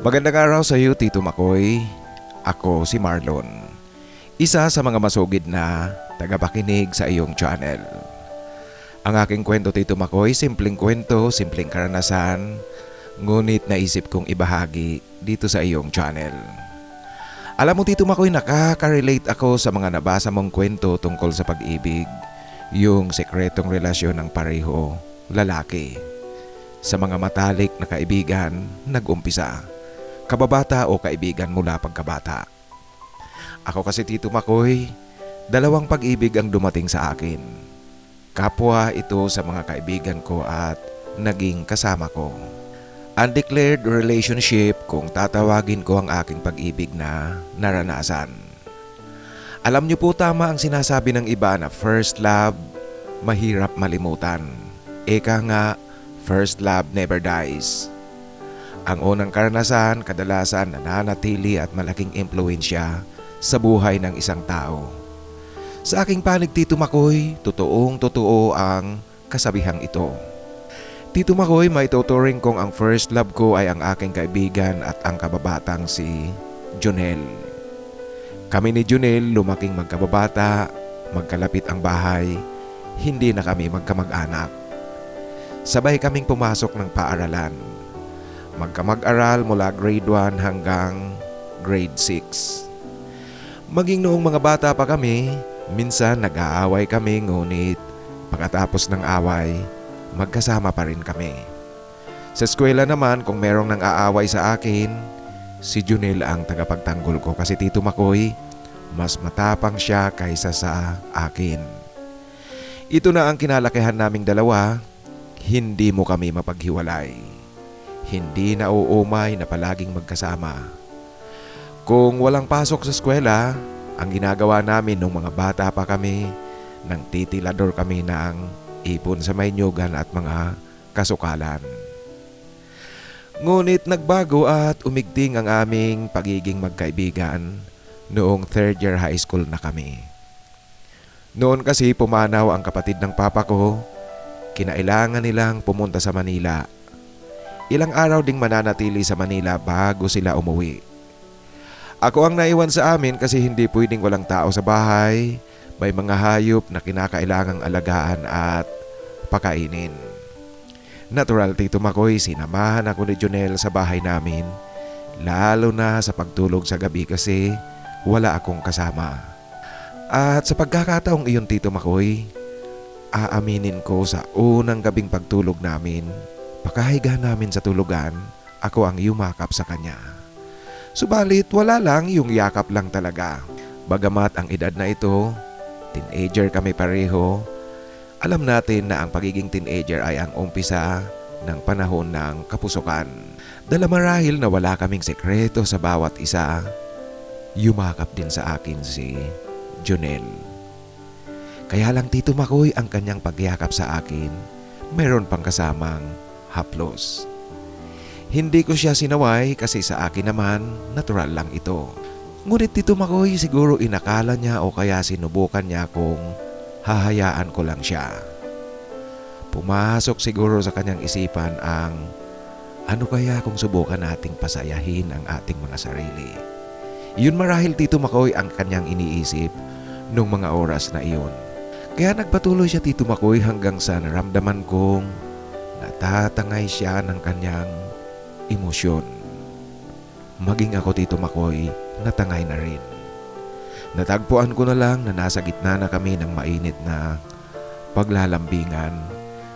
Magandang araw sa iyo, Tito Makoy. Ako si Marlon, isa sa mga masugid na tagapakinig sa iyong channel. Ang aking kwento, Tito Makoy, simpleng kwento, simpleng karanasan, ngunit naisip kong ibahagi dito sa iyong channel. Alam mo, Tito Makoy, nakaka-relate ako sa mga nabasa mong kwento tungkol sa pag-ibig, yung sekretong relasyon ng pareho, lalaki. Sa mga matalik na kaibigan, nag-umpisa. Kababata o kaibigan mula pagkabata. Ako kasi, Tito Makoy, dalawang pag-ibig ang dumating sa akin. Kapwa ito sa mga kaibigan ko at naging kasama ko. Undeclared relationship kung tatawagin ko ang aking pag-ibig na naranasan. Alam niyo po, tama ang sinasabi ng iba na first love, mahirap malimutan. Eka nga, first love never dies. Ang unang karanasan kadalasan nananatili at malaking impluensya sa buhay ng isang tao. Sa aking panig, Tito Makoy, totoong-totoo ang kasabihang ito. Tito Makoy, maituturing kong ang first love ko ay ang aking kaibigan at ang kababatang si Jonel. Kami ni Jonel lumaking magkababata, magkalapit ang bahay, hindi na kami magkamag-anak. Sabay kaming pumasok ng paaralan. Magkamag-aral mula grade 1 hanggang grade 6. Maging noong mga bata pa kami, minsan nag-aaway kami, ngunit pagkatapos ng away, magkasama pa rin kami. Sa eskwela naman, kung merong nang aaway sa akin, si Junel ang tagapagtanggol ko kasi, Tito Makoy, mas matapang siya kaysa sa akin. Ito na ang kinalakihan naming dalawa. Hindi mo kami mapaghiwalay. Hindi na uumay na palaging magkasama. Kung walang pasok sa eskwela, ang ginagawa namin nung mga bata pa kami, nang titilador kami ng ipon sa Maynyugan at mga kasukalan. Ngunit nagbago at umigting ang aming pagiging magkaibigan noong third year high school na kami. Noon kasi pumanaw ang kapatid ng papa ko. Kinailangan nilang pumunta sa Manila. Ilang araw ding mananatili sa Manila bago sila umuwi. Ako ang naiwan sa amin kasi hindi pwedeng walang tao sa bahay. May mga hayop na kinakailangang alagaan at pakainin. Natural, Tito Makoy, sinamahan ako ni Jonel sa bahay namin. Lalo na sa pagtulog sa gabi kasi wala akong kasama. At sa pagkakataong iyon, Tito Makoy, aaminin ko, sa unang gabing pagtulog namin, pakahiga namin sa tulugan, ako ang yumakap sa kanya. Subalit wala lang, yung yakap lang talaga. Bagamat ang edad na ito, teenager kami pareho, alam natin na ang pagiging teenager ay ang umpisa ng panahon ng kapusukan. Dala marahil na wala kaming sekreto sa bawat isa, yumakap din sa akin si Jonel. Kaya lang, Tito Makoy, ang kanyang pagyakap sa akin, meron pang kasamang haplos. Hindi ko siya sinaway kasi sa akin naman, natural lang ito. Ngunit, Tito Makoy, siguro inakala niya o kaya sinubukan niya kung hahayaan ko lang siya. Pumasok siguro sa kanyang isipan ang ano kaya kung subukan nating pasayahin ang ating mga sarili. Yun marahil, Tito Makoy, ang kanyang iniisip nung mga oras na iyon. Kaya nagpatuloy siya, Tito Makoy, hanggang sa naramdaman kong natatangay siya ng kanyang emosyon. Maging ako, Tito Makoy, natangay na rin. Natagpuan ko na lang na nasa gitna na kami ng mainit na paglalambingan.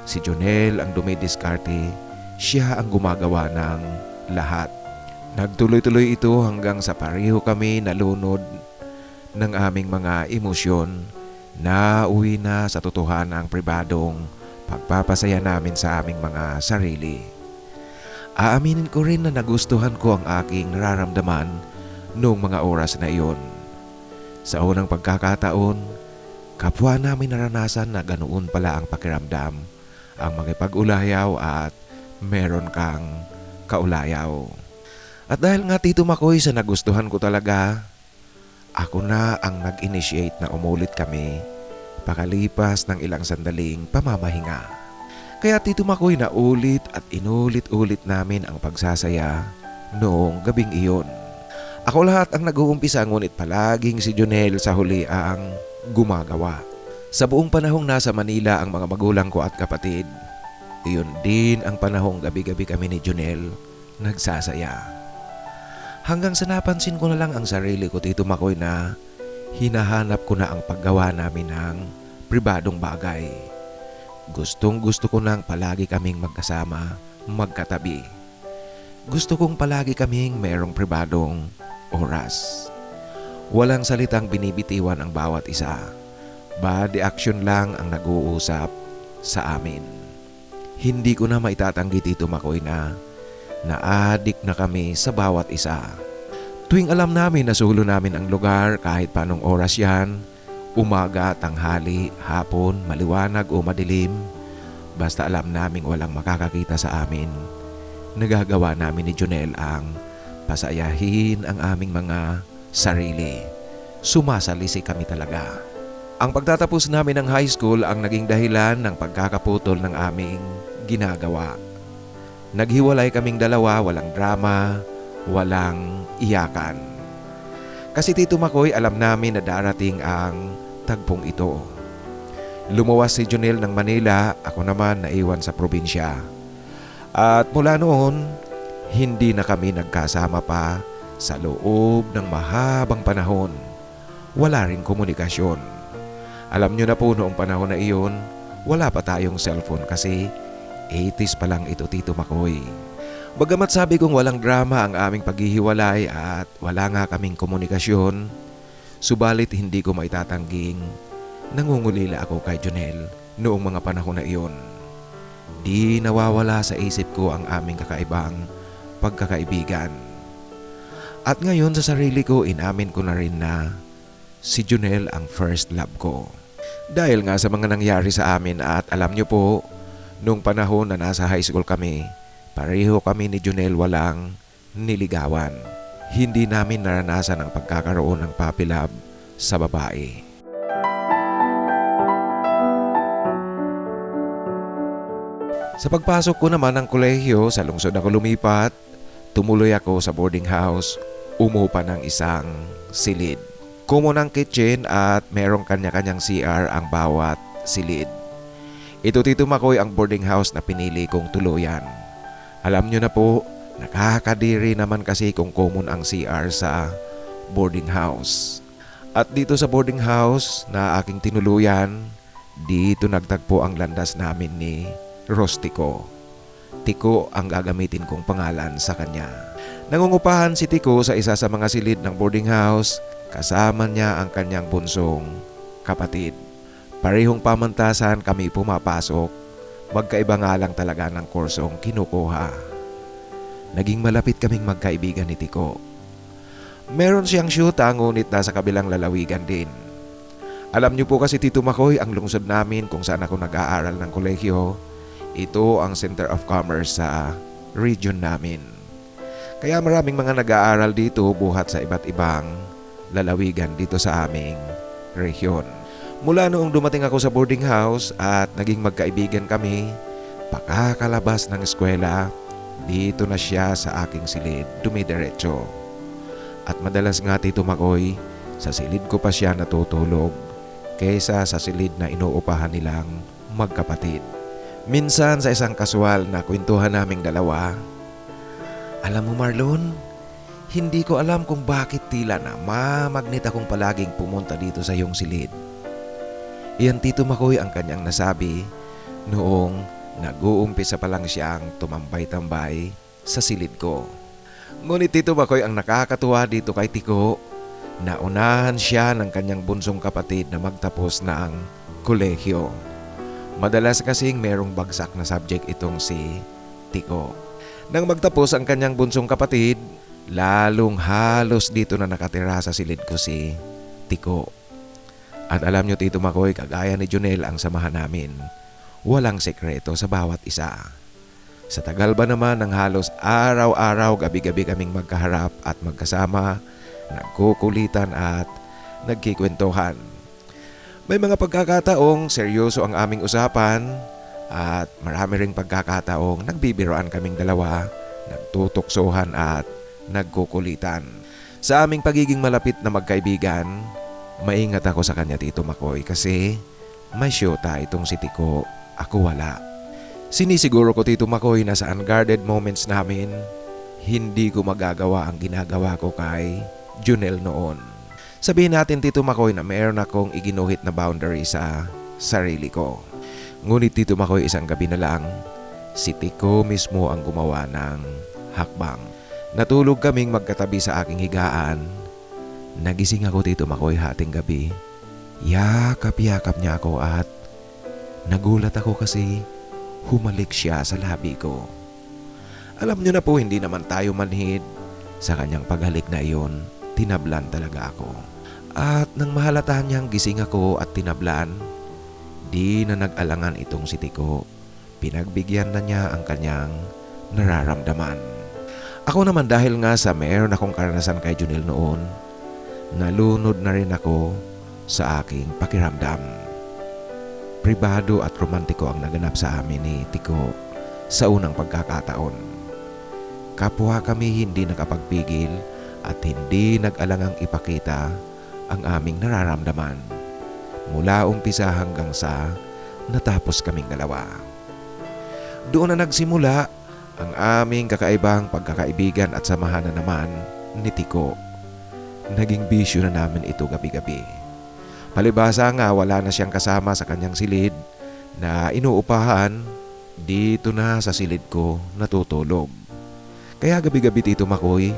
Si Jonel ang dumidiskarte, siya ang gumagawa ng lahat. Nagtuloy-tuloy ito hanggang sa pareho kami nalunod ng aming mga emosyon. Nauwi na sa totohanang pribadong pagpapasaya namin sa aming mga sarili. Aaminin ko rin na nagustuhan ko ang aking nararamdaman noong mga oras na iyon. Sa unang pagkakataon, kapwa namin naranasan na ganoon pala ang pakiramdam, ang makipag-ulayaw at meron kang kaulayaw. At dahil nga, Tito Makoy, sa nagustuhan ko talaga, ako na ang nag-initiate na umulit kami pakalipas ng ilang sandaling pamamahinga. Kaya, Tito Makoy, na ulit at inulit-ulit namin ang pagsasaya noong gabing iyon. Ako lahat ang nag-uumpisa ngunit palaging si Jonel sa huli ang gumagawa. Sa buong panahong nasa Manila ang mga magulang ko at kapatid, iyon din ang panahong gabi-gabi kami ni Jonel nagsasaya. Hanggang sa napansin ko na lang ang sarili ko, Tito Makoy, na hinahanap ko na ang paggawa namin ng pribadong bagay. Gustong gusto ko nang palagi kaming magkasama, magkatabi. Gusto kong palagi kaming mayroong pribadong oras. Walang salitang binibitiwan ang bawat isa. Body action lang ang nag-uusap sa amin. Hindi ko na maitatanggi, Tito Makoy, na na-addict na kami sa bawat isa. Tuwing alam namin na sulo namin ang lugar kahit paanong oras yan, umaga, tanghali, hapon, maliwanag o madilim, basta alam naming walang makakakita sa amin, nagagawa namin ni Jonel ang pasayahin ang aming mga sarili. Sumasalisi kami talaga. Ang pagtatapos namin ng high school ang naging dahilan ng pagkakaputol ng aming ginagawa. Naghiwalay kaming dalawa, walang drama, walang iyakan. Kasi Tito Makoy, alam namin na darating ang tagpong ito. Lumuwas si Jonel ng Manila, ako naman naiwan sa probinsya. At mula noon, hindi na kami nagkasama pa sa loob ng mahabang panahon. Wala ring komunikasyon. Alam nyo na po noong panahon na iyon, wala pa tayong cellphone kasi 80s pa lang ito, Tito Makoy. Bagamat sabi kong walang drama ang aming paghihiwalay at wala nga kaming komunikasyon, subalit hindi ko maitatangging nangungulila ako kay Jonel noong mga panahon na iyon. Di nawawala sa isip ko ang aming kakaibang pagkakaibigan. At ngayon sa sarili ko, inamin ko na rin na si Jonel ang first love ko. Dahil nga sa mga nangyari sa amin at alam nyo po, noong panahon na nasa high school kami, pareho kami ni Jonel walang niligawan. Hindi namin naranasan ang pagkakaroon ng puppy love sa babae. Sa pagpasok ko naman ng kolehiyo, sa lungsod ako lumipat, tumuloy ako sa boarding house, umupa ng isang silid. Common ang kitchen at merong kanya-kanyang CR ang bawat silid. Ito, Tito Makoy, ang boarding house na pinili kong tuluyan. Alam nyo na po, nakakadiri naman kasi kung common ang CR sa boarding house. At dito sa boarding house na aking tinuluyan, dito nagtagpo ang landas namin ni Rostico. Tiko ang gagamitin kong pangalan sa kanya. Nangungupahan si Tiko sa isa sa mga silid ng boarding house, kasama niya ang kanyang bunsong kapatid. Parehong pamantasan kami pumapasok. Magkaiba nga lang talaga ng kursong kinukuha. Naging malapit kaming magkaibigan ni Tiko. Meron siyang syuta ngunit nasa kabilang lalawigan din. Alam niyo po kasi, Tito Makoy, ang lungsod namin kung saan ako nag-aaral ng kolehiyo, ito ang Center of Commerce sa region namin. Kaya maraming mga nag-aaral dito buhat sa iba't ibang lalawigan dito sa aming rehiyon. Mula noong dumating ako sa boarding house at naging magkaibigan kami, pakakalabas ng eskwela, dito na siya sa aking silid dumidiretso. At madalas nga, Tito Makoy, sa silid ko pa siya natutulog kaysa sa silid na inuupahan nilang magkapatid. Minsan sa isang kaswal na kwentuhan naming dalawa, alam mo Marlon, hindi ko alam kung bakit tila na mamagnet akong palaging pumunta dito sa iyong silid. Iyan, Tito Makoy, ang kanyang nasabi noong nag-uumpisa pa lang siyang tumambay-tambay sa silid ko. Ngunit, Tito Makoy, ang nakakatuwa dito kay Tiko, naunahan siya ng kanyang bunsong kapatid na magtapos ng kolehiyo. Madalas kasing merong bagsak na subject itong si Tiko. Nang magtapos ang kanyang bunsong kapatid, lalong halos dito na nakatira sa silid ko si Tiko. At alam nyo, Tito Makoy, kagaya ni Jonel ang samahan namin. Walang sekreto sa bawat isa. Sa tagal ba naman ng halos araw-araw, gabi-gabi kaming magkaharap at magkasama, nagkukulitan at nagkikwentuhan. May mga pagkakataong seryoso ang aming usapan at marami ring pagkakataong nagbibiroan kaming dalawa, nagtutuksohan at nagkukulitan. Sa aming pagiging malapit na magkaibigan, maingat ako sa kanya Tito Makoy kasi may syota itong si Tiko, ako wala. Sinisiguro ko Tito Makoy na sa unguarded moments namin, hindi ko magagawa ang ginagawa ko kay Junel noon. Sabihin natin Tito Makoy na mayroon akong iginuhit na boundary sa sarili ko. Ngunit Tito Makoy isang gabi na lang, si Tiko mismo ang gumawa ng hakbang. Natulog kaming magkatabi sa aking higaan. Nagising ako Tito Makoy hating gabi. Yakap-yakap niya ako at nagulat ako kasi humalik siya sa labi ko. Alam niyo na po hindi naman tayo manhid. Sa kanyang paghalik na iyon, tinablan talaga ako. At nang mahalata niyang gising ako at tinablan, di na nag-alangan itong si Tiko. Pinagbigyan na niya ang kanyang nararamdaman. Ako naman dahil nga sa meron akong karanasan kay Junel noon, nalunod na rin ako sa aking pakiramdam. Pribado at romantiko ang naganap sa amin ni Tiko sa unang pagkakataon. Kapwa kami hindi nakapagpigil at hindi nag-alangang ipakita ang aming nararamdaman mula umpisa hanggang sa natapos kaming dalawa. Doon na nagsimula ang aming kakaibang pagkakaibigan at samahan na naman ni Tiko. Naging bisyo na namin ito gabi-gabi. Palibhasa nga wala na siyang kasama sa kanyang silid na inuupahan, dito na sa silid ko natutulog. Kaya gabi-gabi Tito Makoy,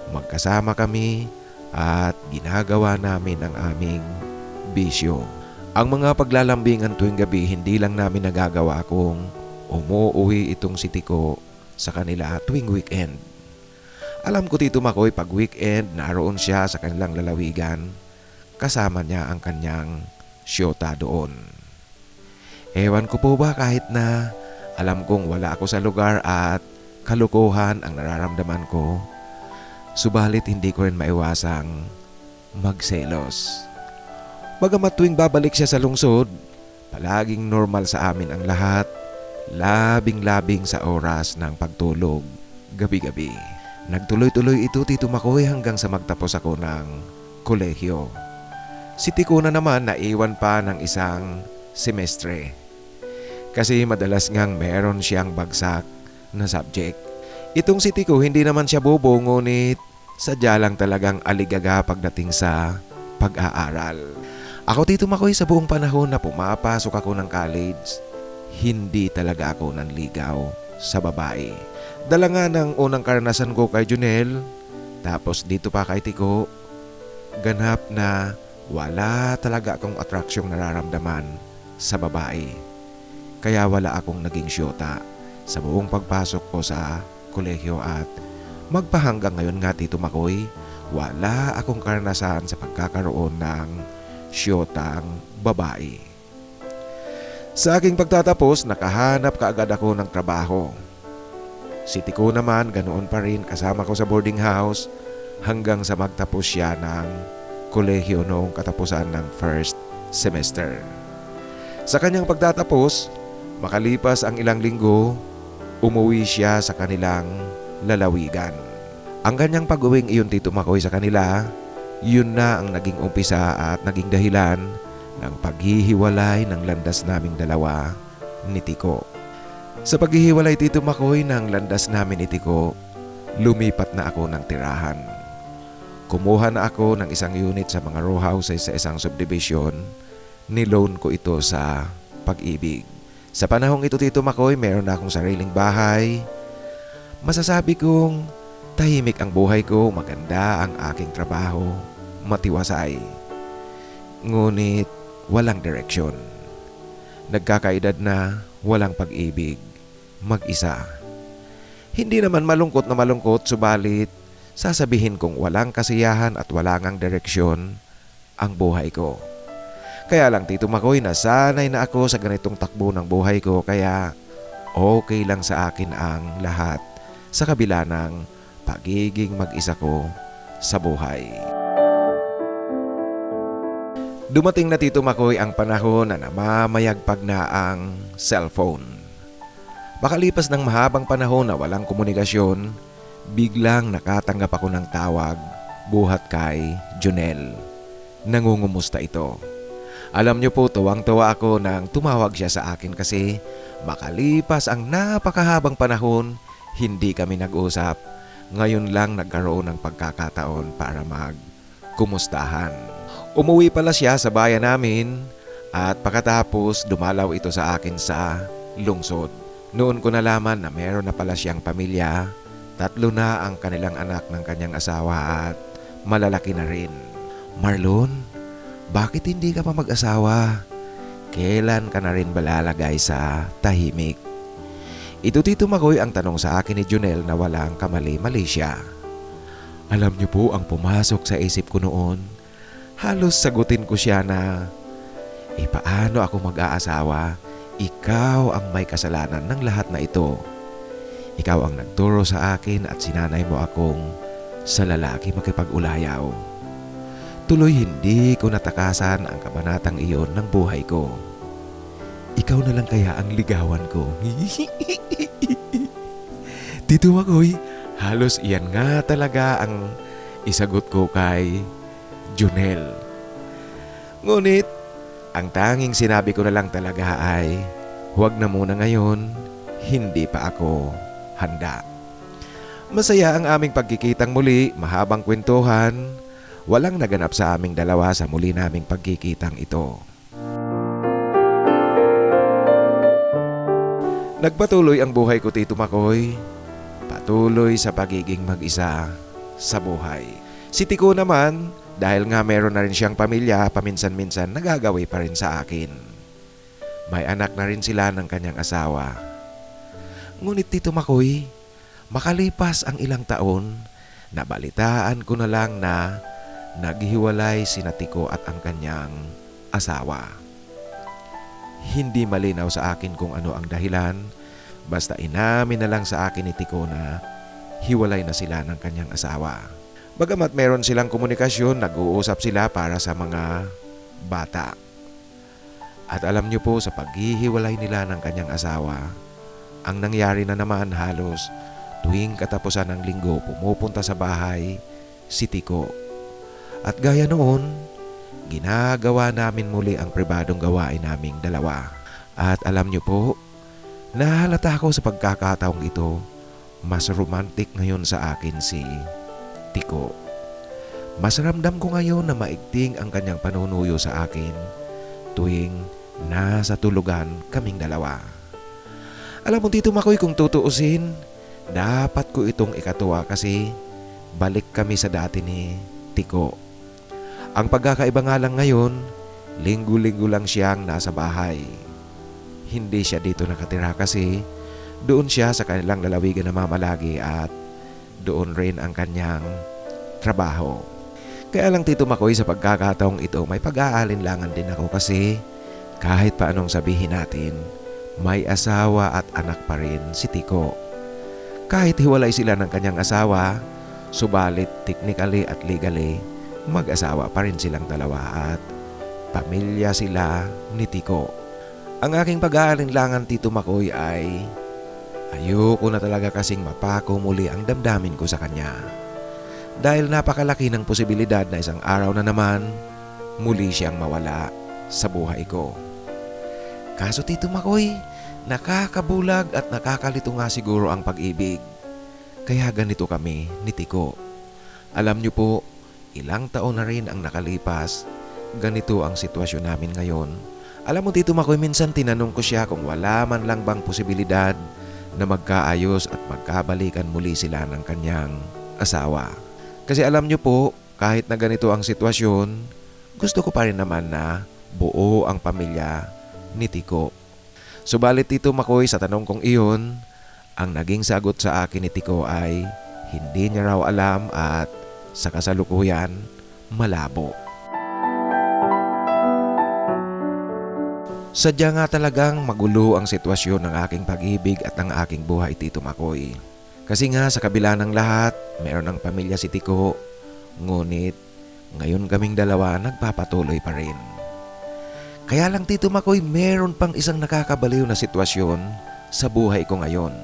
magkasama kami at ginagawa namin ang aming bisyo. Ang mga paglalambingan tuwing gabi hindi lang namin nagagawa kung umuuwi itong si Tiko sa kanila tuwing weekend. Alam ko Tito Makoy pag weekend naroon siya sa kanilang lalawigan, kasama niya ang kanyang syota doon. Ewan ko po ba kahit na alam kong wala ako sa lugar at kalukuhan ang nararamdaman ko, subalit hindi ko rin maiwasang magselos. Bagamat tuwing babalik siya sa lungsod, palaging normal sa amin ang lahat, labing-labing sa oras ng pagtulog, gabi-gabi. Nagtuloy-tuloy ito Tito Makoy hanggang sa magtapos ako ng kolehiyo. Si Tiko na naman naiwan pa ng isang semestre. Kasi madalas ngang meron siyang bagsak na subject. Itong si Tiko hindi naman siya bobo ngunit sadya lang talagang aligaga pagdating sa pag-aaral. Ako Tito Makoy sa buong panahon na pumapasok ako ng college, hindi talaga ako nanligaw sa babae. Dala nga ng unang karanasan ko kay Junel, tapos dito pa kay Tiko, ganap na wala talaga akong atraksyong nararamdaman sa babae. Kaya wala akong naging syota sa buong pagpasok ko sa kolehiyo at magpahanggang ngayon nga Tito Makoy, wala akong karanasan sa pagkakaroon ng syotang babae. Sa aking pagtatapos, nakahanap kaagad ako ng trabaho. Si Tiko naman ganoon pa rin kasama ko sa boarding house hanggang sa magtapos siya ng kolehiyo noong katapusan ng first semester. Sa kanyang pagtatapos, makalipas ang ilang linggo, umuwi siya sa kanilang lalawigan. Ang kanyang pag-uwing iyon Tito Makoy sa kanila, yun na ang naging umpisa at naging dahilan ng paghihiwalay ng landas naming dalawa ni Tiko. Sa paghihiwalay Tito Makoy ng landas namin ni Tiko, lumipat na ako ng tirahan. Kumuha na ako ng isang unit sa mga row houses sa isang subdivision. Niloan ko ito sa Pag-ibig. Sa panahong ito Tito Makoy, meron na akong sariling bahay. Masasabi kong tahimik ang buhay ko, maganda ang aking trabaho, matiwasay. Ngunit walang direksyon. Nagkakaedad na walang pag-ibig, mag-isa. Hindi naman malungkot na malungkot, subalit sasabihin kong walang kasiyahan at wala ngang direksyon ang buhay ko. Kaya lang Tito Makoy, nasanay na ako sa ganitong takbo ng buhay ko, kaya okay lang sa akin ang lahat sa kabila ng pagiging mag-isa ko sa buhay. Dumating na Tito Makoy ang panahon na namamayagpag na ang cellphone. Makalipas ng mahabang panahon na walang komunikasyon, Biglang nakatanggap ako ng tawag buhat kay Junel. Nangungumusta ito. Alam niyo po, tuwang-tuwa ako nang tumawag siya sa akin kasi makalipas ang napakahabang panahon, hindi kami nag-usap. Ngayon lang nagkaroon ng pagkakataon para magkumustahan. Umuwi pala siya sa bayan namin at pagkatapos dumalaw ito sa akin sa lungsod. Noon ko nalaman na meron na pala siyang pamilya. 3 na ang kanilang anak ng kanyang asawa at malalaki na rin. Marlon, bakit hindi ka pa mag-asawa? Kailan ka na rin balalagay sa tahimik? Ito Tito Makoy ang tanong sa akin ni Junel na walang kamali-mali siya. Alam niyo po ang pumasok sa isip ko noon. Halos sagutin ko siya na, paano ako mag-aasawa? Ikaw ang may kasalanan ng lahat na ito. Ikaw ang nagturo sa akin at sinanay mo akong sa lalaki makipag-ulayaw. Tuloy hindi ko natakasan ang kabanatang iyon ng buhay ko. Ikaw na lang kaya ang ligawan ko. Tito Makoy, halos iyan nga talaga ang isagot ko kay Junel. Ngunit, ang tanging sinabi ko na lang talaga ay, huwag na muna ngayon, hindi pa ako handa. Masaya ang aming pagkikitang muli, mahabang kwentuhan, walang naganap sa aming dalawa sa muli naming pagkikitang ito. Nagpatuloy ang buhay ko, Tito Makoy. Patuloy sa pagiging mag-isa sa buhay. Si Tiko naman, dahil nga meron na rin siyang pamilya, paminsan-minsan nagagawi pa rin sa akin. May anak na rin sila ng kanyang asawa. Ngunit Tito Makoy, makalipas ang ilang taon, nabalitaan ko na lang na naghiwalay sina Tiko at ang kanyang asawa. Hindi malinaw sa akin kung ano ang dahilan, basta inamin na lang sa akin ni Tiko na hiwalay na sila ng kanyang asawa. Bagamat meron silang komunikasyon, nag-uusap sila para sa mga bata. At alam niyo po, sa paghihiwalay nila ng kanyang asawa, ang nangyari na naman halos tuwing katapusan ng linggo pumupunta sa bahay si Tiko. At gaya noon, ginagawa namin muli ang pribadong gawain naming dalawa. At alam niyo po, nahalata ko sa pagkakataong ito, mas romantic ngayon sa akin si Tiko. Mas ramdam ko ngayon na maigting ang kanyang panunuyo sa akin tuwing nasa tulugan kaming dalawa. Alam mo Tito Makoy, kung tutuusin, dapat ko itong ikatuwa kasi balik kami sa dati ni Tiko. Ang pagkakaiba nga lang ngayon, linggo-linggo lang siyang nasa bahay. Hindi siya dito nakatira kasi doon siya sa kanilang lalawigan na mamalagi at doon rin ang kanyang trabaho. Kaya lang Tito Makoy, sa pagkakataong ito may pag-aalinlangan din ako kasi kahit paanong sabihin natin, may asawa at anak pa rin si Tiko. Kahit hiwalay sila ng kanyang asawa, subalit technically at legally, mag-asawa pa rin silang dalawa at pamilya sila ni Tiko. Ang aking pag-aalinlangan Tito Makoy ay ayoko na talaga kasing mapako muli ang damdamin ko sa kanya. Dahil napakalaki ng posibilidad na isang araw na naman, muli siyang mawala sa buhay ko. Kaso Tito Makoy, nakakabulag at nakakalito nga siguro ang pag-ibig. Kaya ganito kami ni Tiko. Alam niyo po, ilang taon na rin ang nakalipas, ganito ang sitwasyon namin ngayon. Alam mo Tito Makoy, minsan tinanong ko siya kung wala man lang bang posibilidad na magkaayos at magkabalikan muli sila ng kanyang asawa. Kasi alam niyo po, kahit na ganito ang sitwasyon, gusto ko pa rin naman na buo ang pamilya ni Tiko. Subalit Tito Makoy, sa tanong kong iyon, ang naging sagot sa akin ni Tiko ay hindi niya raw alam at sa kasalukuyan, malabo. Sadya nga talagang magulo ang sitwasyon ng aking pag-ibig at ng aking buhay Tito Makoy. Kasi nga sa kabila ng lahat, meron ng pamilya si Tiko, ngunit ngayon kaming dalawa nagpapatuloy pa rin. Kaya lang Tito Makoy, meron pang isang nakakabaliw na sitwasyon sa buhay ko ngayon.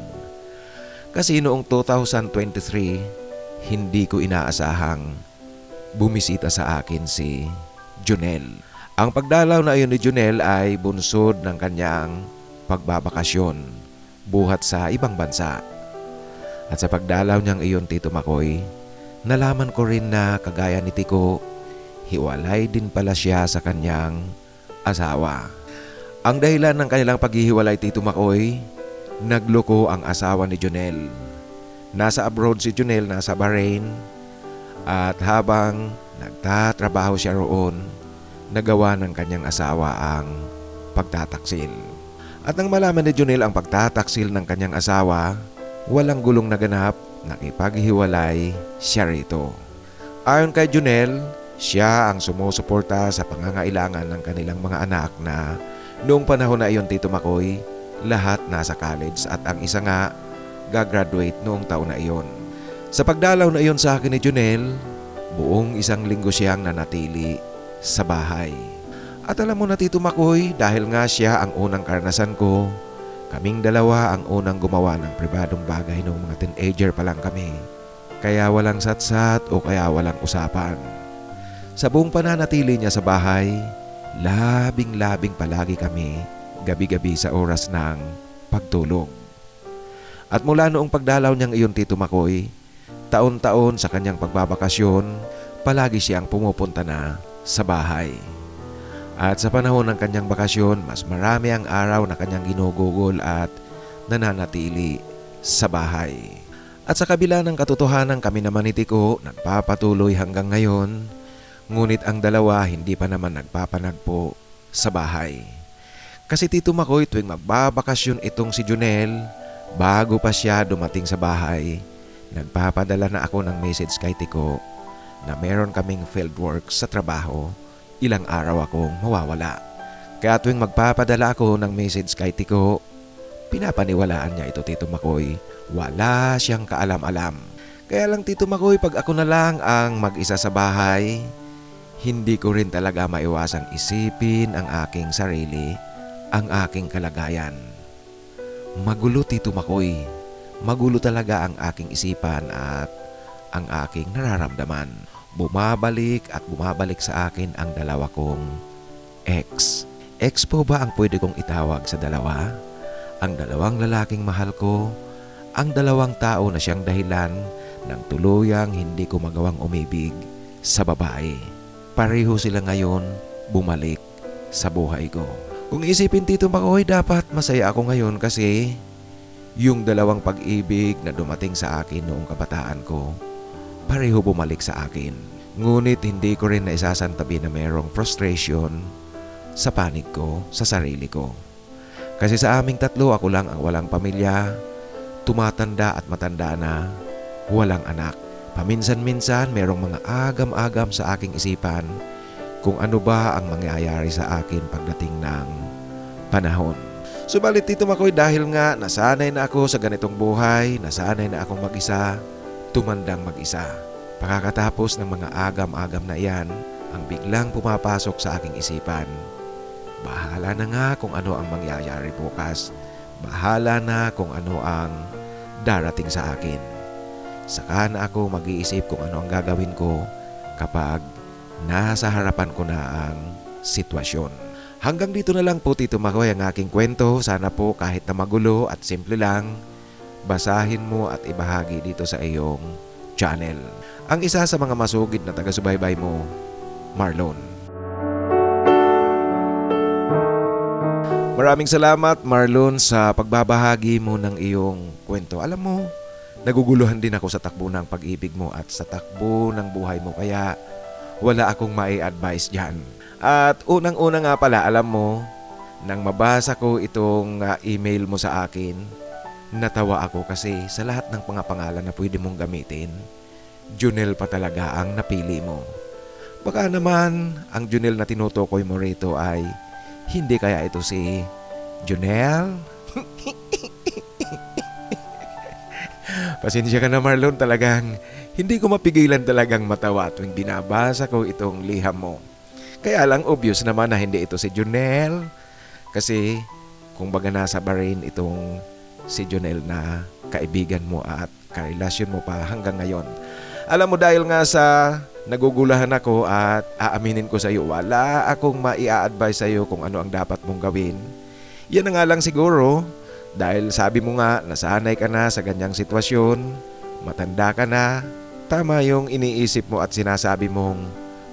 Kasi noong 2023, hindi ko inaasahang bumisita sa akin si Junel. Ang pagdalaw na iyon ni Junel ay bunsod ng kanyang pagbabakasyon buhat sa ibang bansa. At sa pagdalaw niyang iyon, Tito Makoy, nalaman ko rin na kagaya ni Tiko, hiwalay din pala siya sa kanyang asawa. Ang dahilan ng kanilang paghihiwalay, Tito Makoy, nagloko ang asawa ni Junel. Nasa abroad si Junel, nasa Bahrain, at habang nagtatrabaho siya roon, nagawa ng kanyang asawa ang pagtataksil. At nang malaman ni Junel ang pagtataksil ng kanyang asawa, walang gulong naganap, nakipaghiwalay siya rito. Ayon kay Junel, siya ang sumusuporta sa pangangailangan ng kanilang mga anak na noong panahon na iyon, Tito Makoy, lahat nasa college at ang isa nga gagraduate noong taon na iyon. Sa pagdalaw na iyon sa akin ni Junel, buong 1 linggo siyang nanatili sa bahay. At alam mo na, Tito Makoy, dahil nga siya ang unang karanasan ko, kaming dalawa ang unang gumawa ng pribadong bagay noong mga teenager pa lang kami. Kaya walang satsat o kaya walang usapan. Sa buong pananatili niya sa bahay, labing-labing palagi kami gabi-gabi sa oras ng pagtulog. At mula noong pagdalaw niyang iyon, Tito Makoy, taon-taon sa kanyang pagbabakasyon, palagi siyang pumupunta na sa bahay. At sa panahon ng kanyang bakasyon, mas marami ang araw na kanyang ginugugol at nananatili sa bahay. At sa kabila ng katotohanan, kami naman ni Tiko nagpapatuloy hanggang ngayon, ngunit ang dalawa hindi pa naman nagpapanagpo sa bahay. Kasi Tito Makoy, tuwing magbabakasyon itong si Junel, bago pa siya dumating sa bahay, nagpapadala na ako ng message kay Tiko na meron kaming fieldwork sa trabaho, ilang araw akong mawawala. Kaya tuwing magpapadala ako ng message kay Tiko, pinapaniwalaan niya ito, Tito Makoy. Wala siyang kaalam-alam. Kaya lang, Tito Makoy, pag ako na lang ang mag-isa sa bahay, hindi ko rin talaga maiwasang isipin ang aking sarili, ang aking kalagayan. Magulo, Tito Makoy. Magulo talaga ang aking isipan at ang aking nararamdaman. Bumabalik at bumabalik sa akin ang dalawa kong ex. Ex po ba ang pwede kong itawag sa dalawa? Ang dalawang lalaking mahal ko, ang dalawang tao na siyang dahilan ng tuluyang hindi ko magawang umibig sa babae. Pareho sila ngayon bumalik sa buhay ko. Kung isipin, Tito Makoy, dapat masaya ako ngayon kasi yung dalawang pag-ibig na dumating sa akin noong kabataan ko, pareho bumalik sa akin. Ngunit hindi ko rin naisasantabi na mayroong frustration sa panig ko, sa sarili ko. Kasi sa aming tatlo, ako lang ang walang pamilya, tumatanda at matanda na, walang anak. Paminsan-minsan mayroong mga agam-agam sa aking isipan kung ano ba ang mangyayari sa akin pagdating ng panahon. Subalit, Tito Makoy, dahil nga nasanay na ako sa ganitong buhay, nasanay na akong mag-isa, tumandang mag-isa. Pagkatapos ng mga agam-agam na iyan, ang biglang pumapasok sa aking isipan, bahala na nga kung ano ang mangyayari bukas. Bahala na kung ano ang darating sa akin. Saka na ako mag-iisip kung ano ang gagawin ko kapag nasa harapan ko na ang sitwasyon. Hanggang dito na lang po, Tito Makoy, ang aking kwento. Sana po kahit na magulo at simple lang, basahin mo at ibahagi dito sa iyong channel. Ang isa sa mga masugid na taga-subaybay mo, Marlon. Maraming salamat, Marlon, sa pagbabahagi mo ng iyong kwento. Alam mo, naguguluhan din ako sa takbo ng pag-ibig mo at sa takbo ng buhay mo, kaya wala akong mai-advise dyan. At unang-una nga pala, alam mo, nang mabasa ko itong email mo sa akin, natawa ako kasi sa lahat ng mga pangalan na pwede mong gamitin, Junel pa talaga ang napili mo. Baka naman ang Junel na tinutukoy mo rito ay hindi kaya ito si Junel? Pasensya ka na, Marlon, talagang hindi ko mapigilan talagang matawa tuwing binabasa ko itong liham mo. Kaya lang obvious naman na hindi ito si Junel kasi kung baga nasa Bahrain itong si Junel na kaibigan mo at karelasyon mo pa hanggang ngayon. Alam mo, dahil nga sa nagugulahan ako at aaminin ko sa iyo, wala akong maia-advise sa iyo kung ano ang dapat mong gawin. Yan na nga lang siguro, dahil sabi mo nga nasanay ka na sa ganyang sitwasyon, matanda ka na, tama yung iniisip mo at sinasabi mong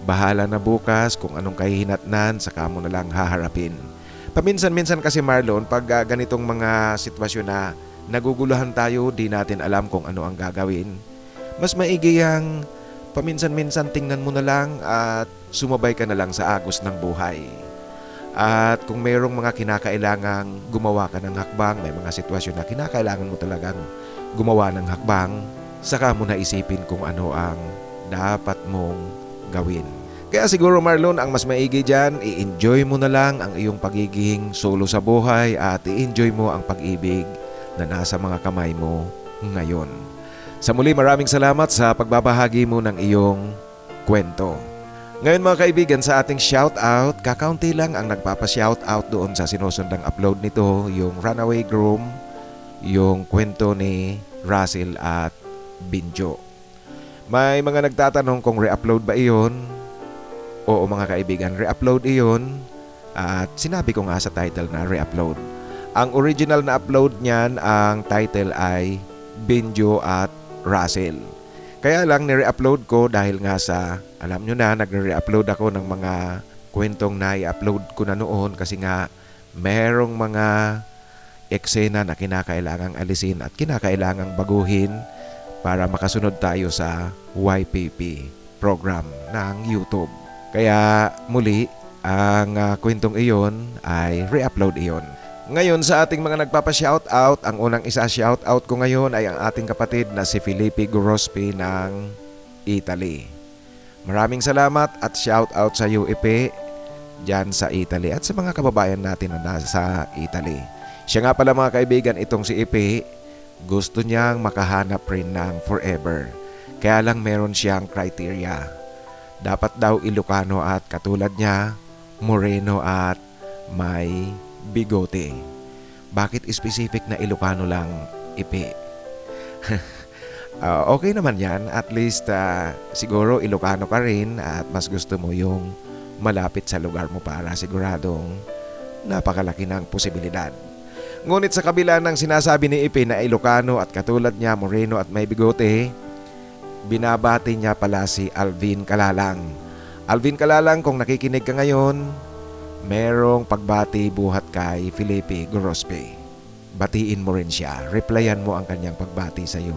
bahala na bukas kung anong kahihinatnan, saka mo na lang haharapin. Paminsan-minsan kasi Marlon, pag ganitong mga sitwasyon na naguguluhan tayo, di natin alam kung ano ang gagawin, mas maigi yang paminsan-minsan tingnan mo na lang at sumabay ka na lang sa agos ng buhay. At kung mayroong mga kinakailangang gumawa ka ng hakbang, may mga sitwasyon na kinakailangan mo talagang gumawa ng hakbang, saka mo na isipin kung ano ang dapat mong gawin. Kaya siguro Marlon, ang mas maigi dyan, i-enjoy mo na lang ang iyong pagiging solo sa buhay at i-enjoy mo ang pag-ibig na nasa mga kamay mo ngayon. Sa muli, maraming salamat sa pagbabahagi mo ng iyong kwento. Ngayon mga kaibigan, sa ating shoutout, kakaunti lang ang nagpapa-shoutout doon sa sinusundang upload nito, yung Runaway Groom, yung kwento ni Russell at Binjo. May mga nagtatanong kung re-upload ba iyon? Oo mga kaibigan, re-upload iyon at sinabi ko nga sa title na re-upload. Ang original na upload niyan, ang title ay Binjo at Russell. Kaya lang nire-upload ko dahil nga sa, alam nyo na, nagre-upload ako ng mga kwentong na i-upload ko na noon kasi nga merong mga eksena na kinakailangang alisin at kinakailangang baguhin para makasunod tayo sa YPP program ng YouTube. Kaya muli, ang kwentong iyon ay re-upload iyon. Ngayon sa ating mga nagpapa-shoutout, ang unang isa-shoutout ko ngayon ay ang ating kapatid na si Felipe Gorospe ng Italy. Maraming salamat at shoutout sa iyo, Ipe, dyan sa Italy at sa mga kababayan natin na nasa Italy. Siya nga pala mga kaibigan, itong si Ipe, gusto niyang makahanap rin ng forever. Kaya lang meron siyang criteria. Dapat daw Ilocano at katulad niya, Moreno at may bigote. Bakit specific na Ilocano lang, Ipe? Okay naman yan. At least siguro Ilocano ka rin at mas gusto mo yung malapit sa lugar mo para siguradong napakalaki ng posibilidad. Ngunit sa kabila ng sinasabi ni Ipe na Ilocano at katulad niya Moreno at may bigote, binabati niya pala si Alvin Kalalang. Alvin Kalalang, kung nakikinig ka ngayon, merong pagbati buhat kay Felipe Gorospe. Batiin mo rin siya. Replyan mo ang kanyang pagbati sa iyo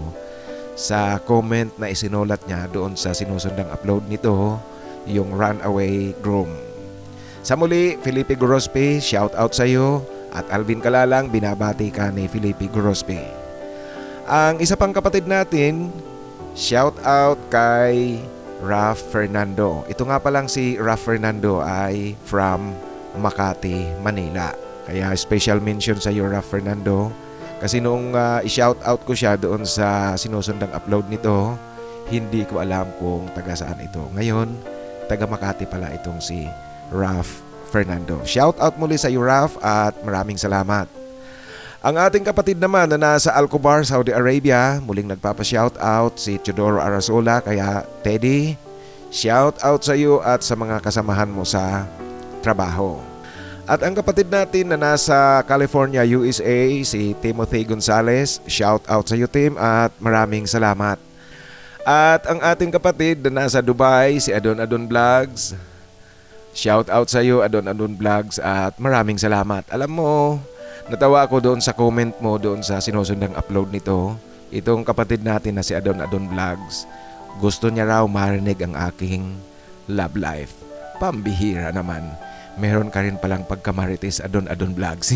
sa comment na isinulat niya doon sa sinusundang upload nito, yung Runaway Groom. Sa muli, Felipe Gorospe, shout out sa iyo, at Alvin Kalalang, binabati ka ni Felipe Gorospe. Ang isa pang kapatid natin, shout out kay Raf Fernando. Ito nga palang si Raf Fernando ay from Makati, Manila. Kaya special mention sa iyo, Raf Fernando. Kasi noong i-shout out ko siya doon sa sinusundang upload nito, hindi ko alam kung taga saan ito. Ngayon, taga Makati pala itong si Raf Fernando. Shout out muli sa iyo, Raf, at maraming salamat. Ang ating kapatid naman na nasa Alcobar, Saudi Arabia, muling nagpapa-shout out si Teodoro Arazola. Kaya Teddy, shout out sa iyo at sa mga kasamahan mo sa trabaho. At ang kapatid natin na nasa California, USA, si Timothy Gonzalez, shout out sa iyo, Tim, at maraming salamat. At ang ating kapatid na nasa Dubai, si Adon Adon Vlogs, shout out sa iyo, Adon Adon Vlogs, at maraming salamat. Alam mo, natawa ako doon sa comment mo doon sa sinusundang upload nito. Itong kapatid natin na si Adon Adon Vlogs, gusto niya raw marinig ang aking love life. Pambihira naman. Meron ka rin palang pagkamarites, Adon Adon Vlogs.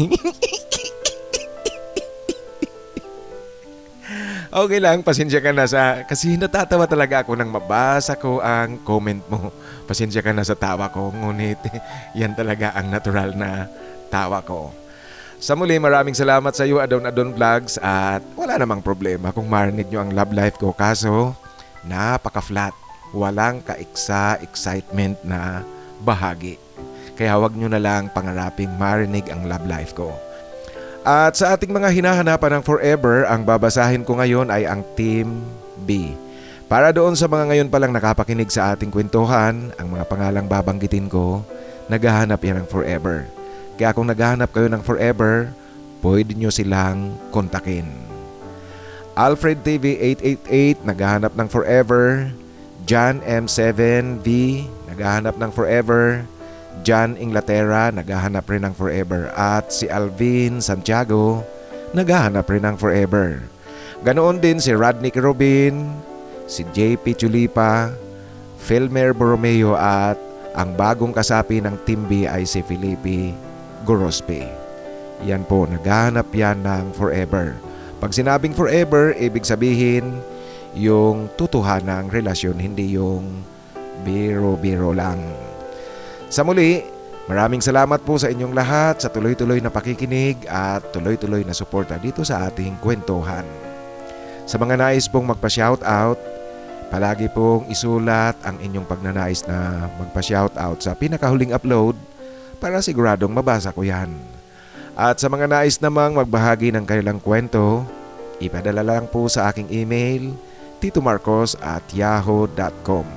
Okay lang, pasensya ka na kasi natatawa talaga ako nang mabasa ko ang comment mo. Pasensya ka na sa tawa ko, ngunit yan talaga ang natural na tawa ko. Sa muli, maraming salamat sa iyo, Adon Adon Vlogs, at wala namang problema kung marinig nyo ang love life ko. Kaso, napaka-flat. Walang excitement na bahagi. Kaya wag nyo na lang pangaraping marinig ang love life ko. At sa ating mga hinahanapan ng forever, ang babasahin ko ngayon ay ang Team B. Para doon sa mga ngayon palang nakapakinig sa ating kwentuhan, ang mga pangalang babanggitin ko, naghahanap yan ng forever. Kaya kung naghahanap kayo ng forever, pwede nyo silang kontakin. Alfred TV 888, naghahanap ng forever. John M7V, naghahanap ng forever. John Inglaterra, naghahanap rin ng forever. At si Alvin Santiago, naghahanap rin ng forever. Ganoon din si Rodney Robin, si JP Chulipa, Filmer Borromeo at ang bagong kasapi ng Team B ay si Felipe Gorospe. Yan po, naghahanap yan ng forever. Pag sinabing forever, ibig sabihin yung tutuhanang relasyon, hindi yung biro-biro lang. Sa muli, maraming salamat po sa inyong lahat sa tuloy-tuloy na pakikinig at tuloy-tuloy na suporta dito sa ating kwentuhan. Sa mga nais pong magpa-shoutout, palagi pong isulat ang inyong pagnanais na magpa-shoutout sa pinakahuling upload para siguradong mabasa ko yan. At sa mga nais namang magbahagi ng kanilang kwento, ipadala lang po sa aking email, titomarcos@yahoo.com.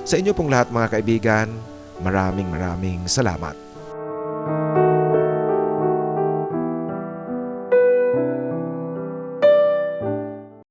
Sa inyo pong lahat mga kaibigan, maraming salamat.